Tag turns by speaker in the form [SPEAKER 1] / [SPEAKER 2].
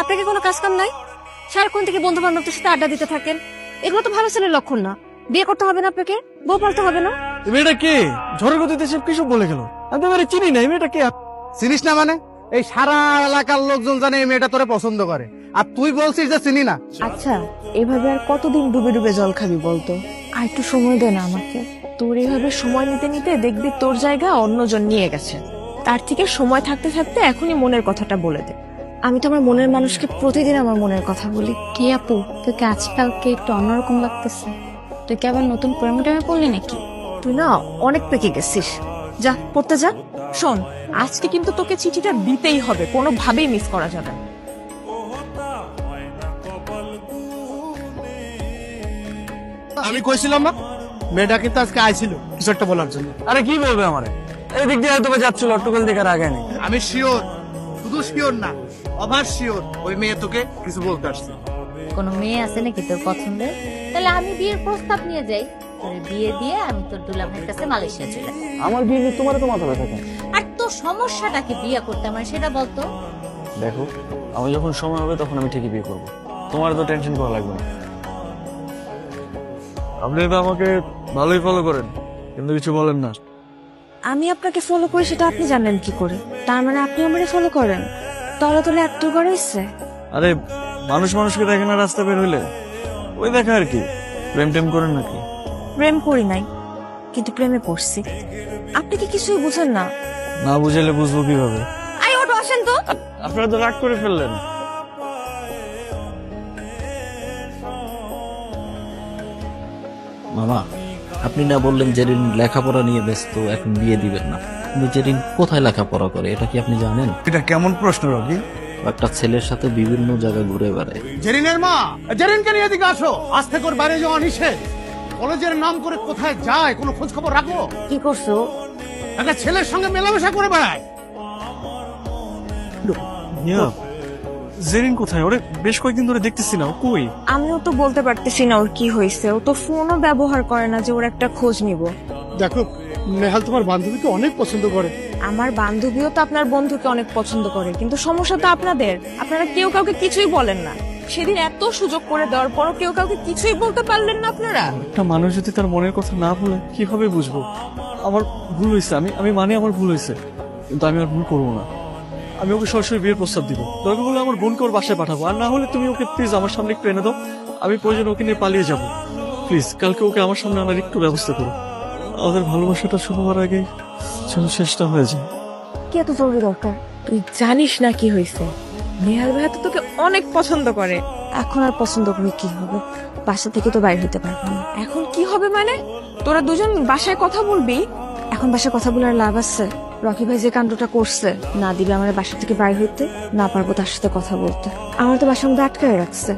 [SPEAKER 1] আপনাকে কোনো কাজ কাম নাই? সারাক্ষণ থেকে বন্ধু বান্ধবদের সাথে আড্ডা দিতে থাকেন, এগুলো তো ভালো ছেলের লক্ষণ না। বিয়ে করতে হবে না আপনাকে, বউ পালতে হবে না।
[SPEAKER 2] মেয়েটা কে? ঝড়ের গতিতে সব কিছু বলে গেল। আমি তো চিনি না। মেয়েটা কে?
[SPEAKER 3] চিনিস না মানে? এই সারা এলাকার লোকজন জানে এই মেয়েটা তোরে পছন্দ করে, আর তুই বলছিস যে চিনি না।
[SPEAKER 1] আচ্ছা, এভাবে আর কতদিন ডুবে ডুবে জল খাবি বলতো? আর একটু সময় দে না আমাকে। তোর এইভাবে সময় নিতে নিতে দেখবি তোর জায়গা অন্যজন নিয়ে গেছে। তার থেকে সময় থাকতে থাকতে এখনই মনের কথাটা বলে দে। আমি তো আমার মনের মানুষকে প্রতিদিন আমার মনের কথা বলি।
[SPEAKER 4] কি আপু, তোকে আজকালকে একটু অন্যরকম লাগতেছে। তুই কি আবার নতুন প্রেমে টেমে পড়লি নাকি?
[SPEAKER 1] তুই না অনেক পেকে গেছিস। যা পড়তে যা। শোন, আজকে কিন্তু তোকে চিঠিটা দিতেই হবে, কোনোভাবেই মিস করা যাবে না।
[SPEAKER 3] আমি কইছিলাম না মেয়েটা কিন্তু আজকে আইছিল কিছু একটা বলার জন্য।
[SPEAKER 2] আরে কি বলবে আমারে? এই দিক দিয়ে হয়তো যাচ্ছিল, অট্টকল দিকে আগে নেই।
[SPEAKER 3] আমি শিওর, শুধু শিওর না, অভার শিওর ওই মেয়ে তোকে কিছু বলতে আসছে।
[SPEAKER 4] কোনো মেয়ে আছে নাকি তোর পছন্দের? তাহলে আমি বিয়ের প্রস্তাব নিয়ে যাই, তোর বিয়ে দিয়ে আমি তোর দুলাভাইয়ের কাছে মালয়েশিয়া চলে যাই।
[SPEAKER 2] আমার বিয়ে নিয়ে তোমার তো মাথা ব্যথা কেন?
[SPEAKER 4] আর তোর সমস্যাটা কি বিয়ে করতে আমার, সেটা বলতো।
[SPEAKER 2] দেখো, আমি যখন সময় হবে তখন আমি ঠিকই বিয়ে করবো, তোমার তো টেনশন করা লাগবে না। আপনি তো আমাকে ভালোই ফলো করেন, কিন্তু কিছু বলেন না।
[SPEAKER 1] আমি আপনাকে ফলো করি সেটা আপনি জানেন কি করে? তার মানে আপনি আমারে ফলো করেন? তলে তলে এত করেছে।
[SPEAKER 2] আরে মানুষ মানুষকে দেখে না রাস্তা বের হইলে, ওই দেখা আর কি। প্রেম টেম করেন নাকি?
[SPEAKER 1] প্রেম করি নাই, কিন্তু প্রেমে পড়ছি। আপনি কি কিছুই বুঝেন না?
[SPEAKER 2] না বুঝাইলে বুঝবো কিভাবে?
[SPEAKER 1] আই ওটো আসেন তো।
[SPEAKER 2] আপনারা তো রাগ করে ফেললেন।
[SPEAKER 5] মামা, আপনি না বললেন জেরিন লেখাপড়া নিয়ে ব্যস্ত, এখন বিয়ে দিবেন না। কিন্তু জেরিন কোথায় লেখাপড়া করে এটা কি আপনি জানেন?
[SPEAKER 3] এটা কেমন প্রশ্ন রকি?
[SPEAKER 5] একটা ছেলের সাথে বিভিন্ন জায়গায় ঘুরে বেড়ায়।
[SPEAKER 3] জেরিনের মা, জেরিনকে নিয়ে এদিকে আসো। আজ থেকে ওর বাইরে যাওয়া নিষেধ। কলেজের নাম করে কোথায় যায় কোনো খোঁজ খবর রাখো?
[SPEAKER 1] কি করছো?
[SPEAKER 3] একটা ছেলের সঙ্গে মেলামেশা করে বেড়ায়।
[SPEAKER 2] জেরিন কোথায়? ওরে বেশ কয়েকদিন ধরে দেখতেছি না, ও কই?
[SPEAKER 1] আমিও তো বলতে পারতেছি না ওর কি হয়েছে। ও তো ফোনও ব্যবহার করে না যে ওর একটা খোঁজ নিব।
[SPEAKER 3] দেখো, নেহাল তোমার বান্ধবীকে অনেক পছন্দ করে।
[SPEAKER 1] আমার বান্ধবীও তো আপনার বন্ধুকে অনেক পছন্দ করে, কিন্তু সমস্যা তো আপনাদের। আপনারা কেউ কাউকে কিছুই বলেন না। সেদিন এত সুযোগ করে দেওয়ার পরও কেউ কাউকে কিছুই বলতে পারলেন না আপনারা।
[SPEAKER 2] একটা মানুষ যদি তার মনের কথা না বলে কিভাবে বুঝবো? আমার ভুল হয়েছে, আমি মানে আমার ভুল হয়েছে, কিন্তু আমি আর ভুল করবো না। আমি ওকে সরাসরি বিয়ের প্রস্তাব দিব। দরকার হলে আমার বোনকে ওর বাসায় পাঠাবো, আর না হলে তুমি ওকে প্লিজ আমার সামনে একটু এনে দাও। আমি প্রয়োজন ওকে নিয়ে পালিয়ে যাবো। প্লিজ কালকে ওকে আমার সামনে আনার একটু ব্যবস্থা করো। আমাদের ভালোবাসাটা শুরু হওয়ার আগে যেন শেষটা হয়ে যায়।
[SPEAKER 1] কি এত জরুরি দরকার? তুই জানিস না কি হয়েছে? নেহাল ভাইয়া তো তোকে অনেক পছন্দ করে। এখন আর পছন্দ করে কি হবে? বাসা থেকে তো বাইরে হতে পারবো না। এখন কি হবে মানে? তোরা দুজন বাসায় কথা বলবি? এখন বাসায় কথা বলার লাভ আছে? রকি ভাই যে কাণ্ডটা করছে, না দিবে আমার বাসা থেকে বাইরে হইতে, না পারবো তার সাথে কথা বলতে। আমার তো বাসার মধ্যে আটকায় রাখছে।